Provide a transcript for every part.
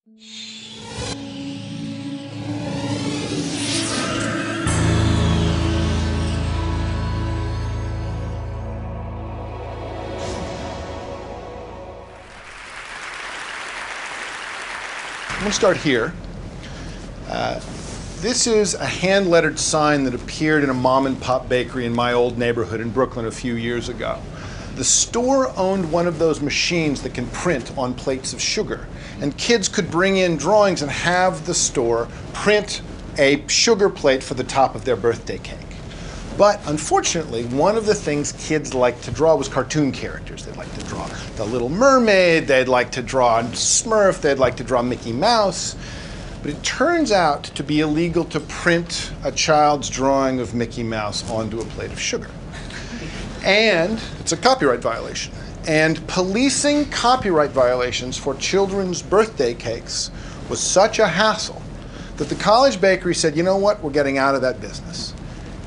I'm going to start here. This is a hand-lettered sign that appeared in a mom-and-pop bakery in my old neighborhood in Brooklyn a few years ago. The store owned one of those machines that can print on plates of sugar. And kids could bring in drawings and have the store print a sugar plate for the top of their birthday cake. But unfortunately, one of the things kids liked to draw was cartoon characters. They'd like to draw the Little Mermaid, they'd like to draw Smurf, they'd like to draw Mickey Mouse. But it turns out to be illegal to print a child's drawing of Mickey Mouse onto a plate of sugar. And it's a copyright violation. And policing copyright violations for children's birthday cakes was such a hassle that the college bakery said, you know what, we're getting out of that business.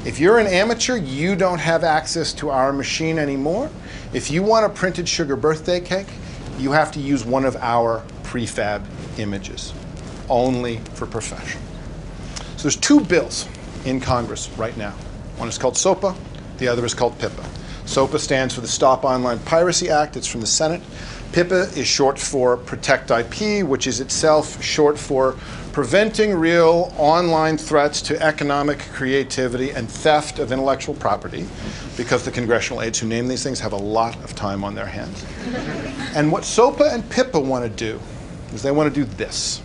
If you're an amateur, you don't have access to our machine anymore. If you want a printed sugar birthday cake, you have to use one of our prefab images, only for professional. So there's two bills in Congress right now. One is called SOPA, the other is called PIPA. SOPA stands for the Stop Online Piracy Act. It's from the Senate. PIPA is short for Protect IP, which is itself short for Preventing Real Online Threats to Economic Creativity and Theft of Intellectual Property, because the congressional aides who name these things have a lot of time on their hands. And what SOPA and PIPA want to do is they want to do this.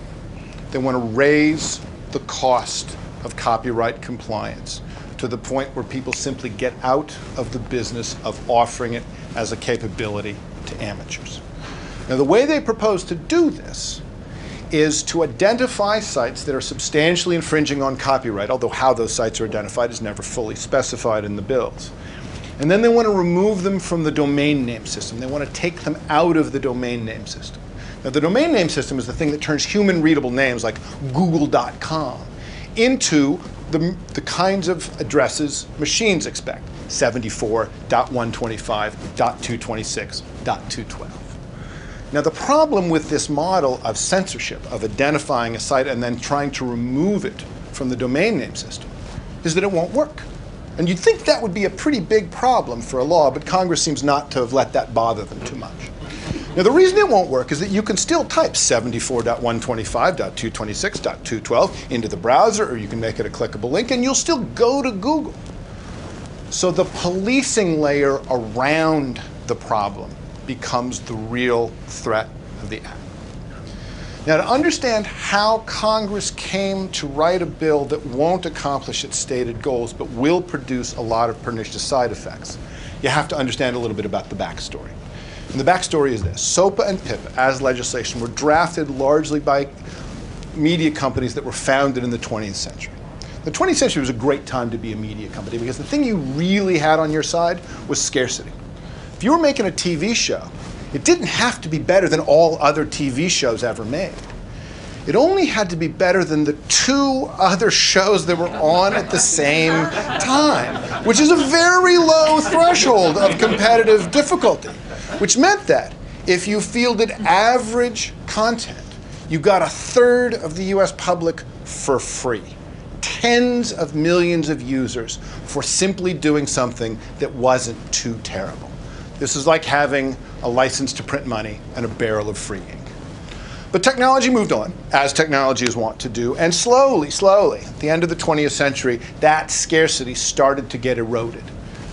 They want to raise the cost of copyright compliance to the point where people simply get out of the business of offering it as a capability to amateurs. Now, the way they propose to do this is to identify sites that are substantially infringing on copyright, although how those sites are identified is never fully specified in the bills. And then they want to remove them from the domain name system. They want to take them out of the domain name system. Now, the domain name system is the thing that turns human-readable names like Google.com into the kinds of addresses machines expect, 74.125.226.212. Now, the problem with this model of censorship, of identifying a site and then trying to remove it from the domain name system, is that it won't work. And you'd think that would be a pretty big problem for a law, but Congress seems not to have let that bother them too much. Now, the reason it won't work is that you can still type 74.125.226.212 into the browser, or you can make it a clickable link, and you'll still go to Google. So the policing layer around the problem becomes the real threat of the act. Now, to understand how Congress came to write a bill that won't accomplish its stated goals but will produce a lot of pernicious side effects, you have to understand a little bit about the backstory. And the backstory is this. SOPA and PIPA, as legislation, were drafted largely by media companies that were founded in the 20th century. The 20th century was a great time to be a media company because the thing you really had on your side was scarcity. If you were making a TV show, it didn't have to be better than all other TV shows ever made. It only had to be better than the two other shows that were on at the same time, which is a very low threshold of competitive difficulty, which meant that if you fielded average content, you got a third of the US public for free. Tens of millions of users for simply doing something that wasn't too terrible. This is like having a license to print money and a barrel of free ink. But technology moved on, as technology is wont to do, and slowly, at the end of the 20th century, that scarcity started to get eroded.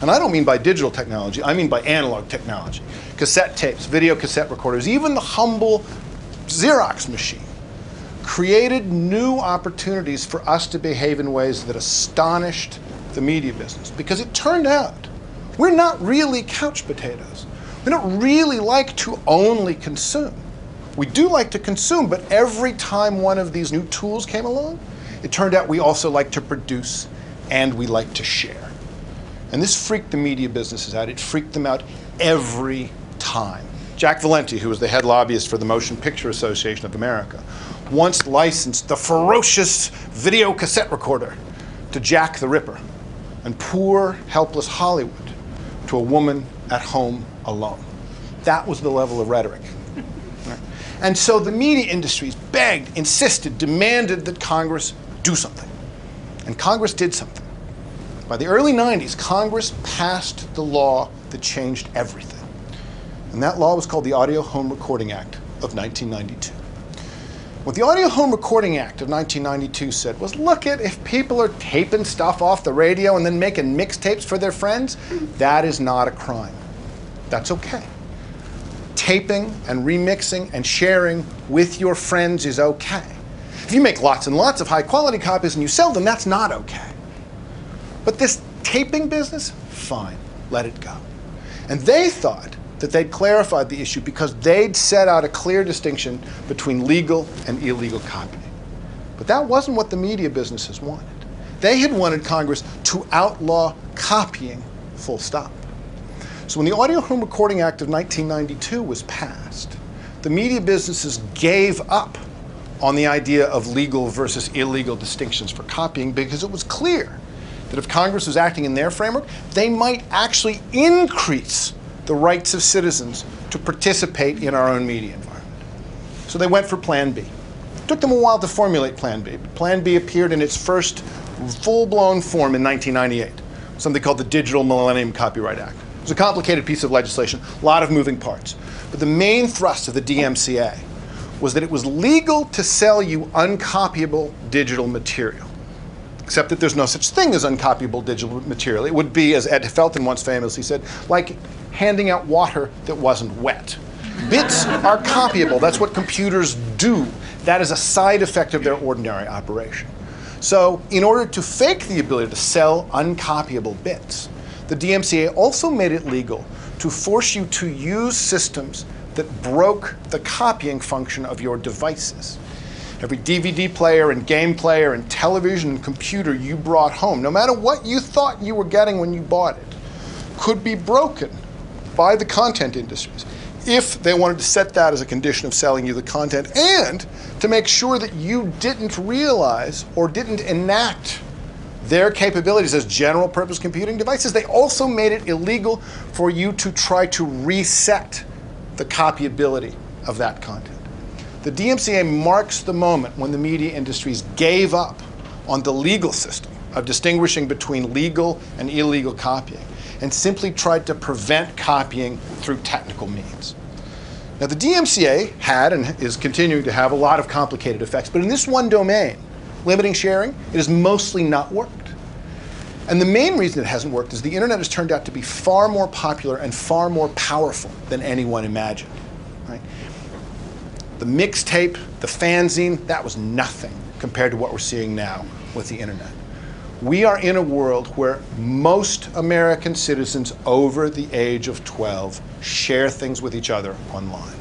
And I don't mean by digital technology, I mean by analog technology. Cassette tapes, video cassette recorders, even the humble Xerox machine created new opportunities for us to behave in ways that astonished the media business. Because it turned out we're not really couch potatoes. We don't really like to only consume. We do like to consume, but every time one of these new tools came along, it turned out we also like to produce and we like to share. And this freaked the media businesses out. It freaked them out every time. Jack Valenti, who was the head lobbyist for the Motion Picture Association of America, once licensed the ferocious video cassette recorder to Jack the Ripper and poor, helpless Hollywood to a woman at home alone. That was the level of rhetoric. And so the media industries begged, insisted, demanded that Congress do something. And Congress did something. By the early 90s, Congress passed the law that changed everything. And that law was called the Audio Home Recording Act of 1992. What the Audio Home Recording Act of 1992 said was, look, if people are taping stuff off the radio and then making mixtapes for their friends, that is not a crime. That's okay. Taping and remixing and sharing with your friends is okay. If you make lots and lots of high-quality copies and you sell them, that's not okay. But this taping business, fine, let it go. And they thought that they'd clarified the issue because they'd set out a clear distinction between legal and illegal copying. But that wasn't what the media businesses wanted. They had wanted Congress to outlaw copying, full stop. So when the Audio Home Recording Act of 1992 was passed, the media businesses gave up on the idea of legal versus illegal distinctions for copying because it was clear that if Congress was acting in their framework, they might actually increase the rights of citizens to participate in our own media environment. So they went for Plan B. It took them a while to formulate Plan B. Plan B appeared in its first full-blown form in 1998, something called the Digital Millennium Copyright Act. It was a complicated piece of legislation, a lot of moving parts. But the main thrust of the DMCA was that it was legal to sell you uncopyable digital material, except that there's no such thing as uncopyable digital material. It would be, as Ed Felton once famously said, like handing out water that wasn't wet. Bits are copyable. That's what computers do. That is a side effect of their ordinary operation. So in order to fake the ability to sell uncopyable bits, the DMCA also made it legal to force you to use systems that broke the copying function of your devices. Every DVD player and game player and television and computer you brought home, no matter what you thought you were getting when you bought it, could be broken by the content industries if they wanted to set that as a condition of selling you the content and to make sure that you didn't realize or didn't enact their capabilities as general purpose computing devices. They also made it illegal for you to try to reset the copyability of that content. The DMCA marks the moment when the media industries gave up on the legal system of distinguishing between legal and illegal copying and simply tried to prevent copying through technical means. Now, the DMCA had and is continuing to have a lot of complicated effects, but in this one domain, limiting sharing, it has mostly not worked. And the main reason it hasn't worked is the internet has turned out to be far more popular and far more powerful than anyone imagined. Right? The mixtape, the fanzine, that was nothing compared to what we're seeing now with the internet. We are in a world where most American citizens over the age of 12 share things with each other online.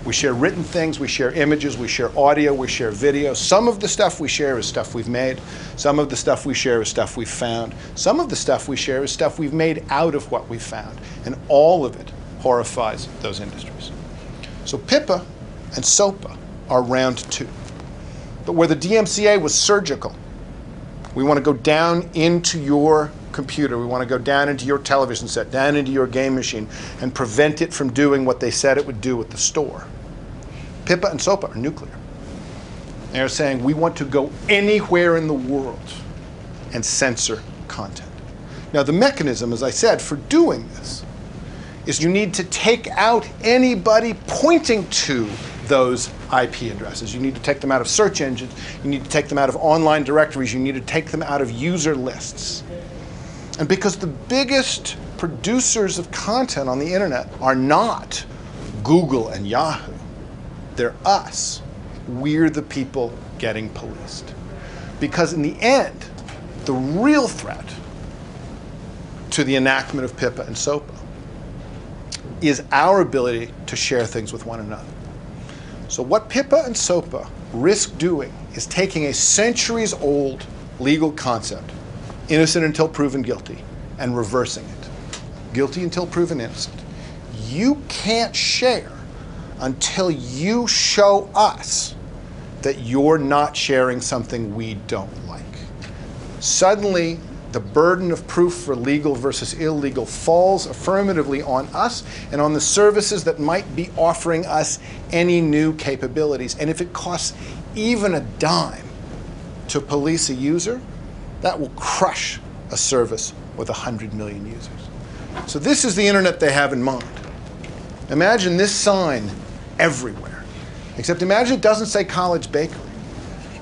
We share written things, we share images, we share audio, we share video. Some of the stuff we share is stuff we've made. Some of the stuff we share is stuff we've found. Some of the stuff we share is stuff we've made out of what we found. And all of it horrifies those industries. So PIPA and SOPA are round two. But where the DMCA was surgical, we want to go down into your computer. We want to go down into your television set, down into your game machine, and prevent it from doing what they said it would do at the store. PIPA and SOPA are nuclear. They're saying we want to go anywhere in the world and censor content. Now, the mechanism, as I said, for doing this is you need to take out anybody pointing to those IP addresses. You need to take them out of search engines. You need to take them out of online directories. You need to take them out of user lists. And because the biggest producers of content on the internet are not Google and Yahoo, they're us. We're the people getting policed. Because in the end, the real threat to the enactment of PIPA and SOPA is our ability to share things with one another. So what PIPA and SOPA risk doing is taking a centuries-old legal concept, innocent until proven guilty, and reversing it. Guilty until proven innocent. You can't share until you show us that you're not sharing something we don't like. Suddenly, The burden of proof for legal versus illegal falls affirmatively on us and on the services that might be offering us any new capabilities. And if it costs even a dime to police a user, that will crush a service with 100 million users. So this is the internet they have in mind. Imagine this sign everywhere. Except imagine it doesn't say College Bakery.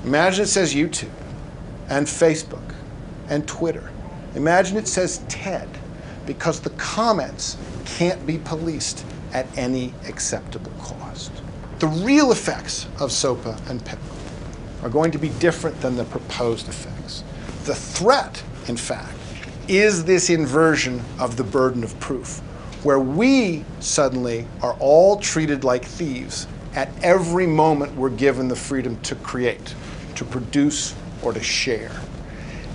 Imagine it says YouTube and Facebook and Twitter. Imagine it says TED, because the comments can't be policed at any acceptable cost. The real effects of SOPA and PIPA are going to be different than the proposed effects. The threat, in fact, is this inversion of the burden of proof, where we suddenly are all treated like thieves at every moment we're given the freedom to create, to produce, or to share.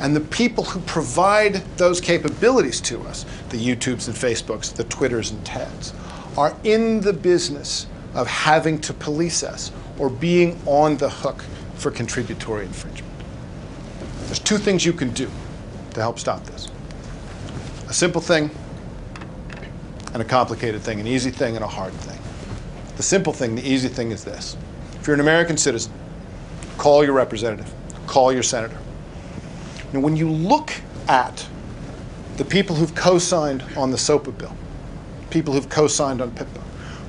And the people who provide those capabilities to us, the YouTubes and Facebooks, the Twitters and TEDs, are in the business of having to police us or being on the hook for contributory infringement. There's two things you can do to help stop this. A simple thing and a complicated thing, an easy thing and a hard thing. The simple thing, the easy thing is this. If you're an American citizen, call your representative, call your senator. Now, when you look at the people who've co-signed on the SOPA bill, people who've co-signed on PIPA,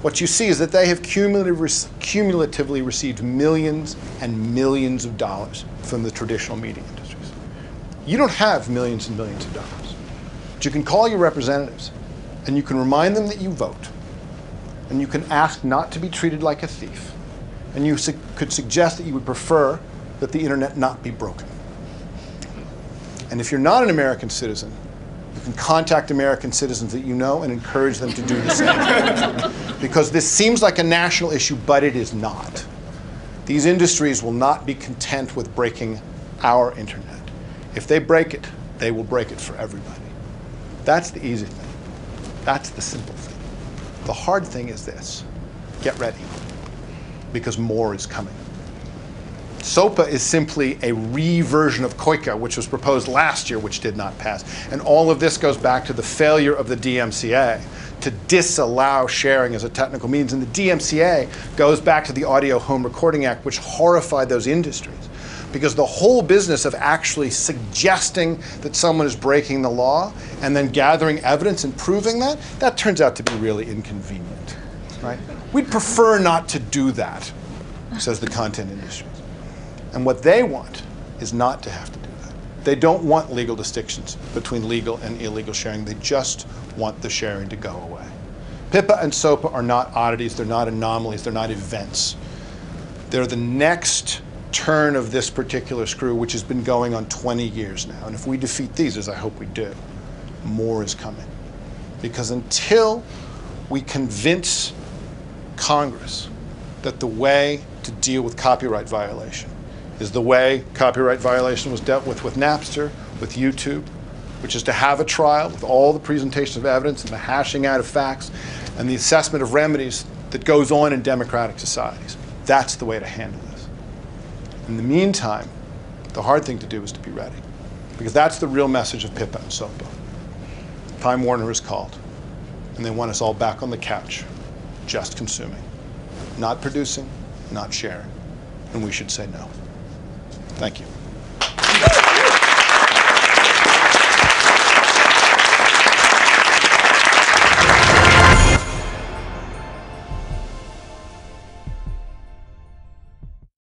what you see is that they have cumulatively received millions and millions of dollars from the traditional media industries. You don't have millions and millions of dollars. But you can call your representatives, and you can remind them that you vote, and you can ask not to be treated like a thief, and you could suggest that you would prefer that the internet not be broken. And if you're not an American citizen, you can contact American citizens that you know and encourage them to do the same. Because this seems like a national issue, but it is not. These industries will not be content with breaking our internet. If they break it, they will break it for everybody. That's the easy thing. That's the simple thing. The hard thing is this. Get ready, because more is coming. SOPA is simply a re-version of COICA, which was proposed last year, which did not pass. And all of this goes back to the failure of the DMCA to disallow sharing as a technical means. And the DMCA goes back to the Audio Home Recording Act, which horrified those industries. Because the whole business of actually suggesting that someone is breaking the law and then gathering evidence and proving that, that turns out to be really inconvenient, right? We'd prefer not to do that, says the content industry. And what they want is not to have to do that. They don't want legal distinctions between legal and illegal sharing. They just want the sharing to go away. PIPA and SOPA are not oddities. They're not anomalies. They're not events. They're the next turn of this particular screw, which has been going on 20 years now. And if we defeat these, as I hope we do, more is coming. Because until we convince Congress that the way to deal with copyright violation is the way copyright violation was dealt with Napster, with YouTube, which is to have a trial with all the presentation of evidence and the hashing out of facts and the assessment of remedies that goes on in democratic societies. That's the way to handle this. In the meantime, the hard thing to do is to be ready, because that's the real message of PIPA and SOPA. Time Warner is called, and they want us all back on the couch, just consuming, not producing, not sharing, and we should say no. Thank you.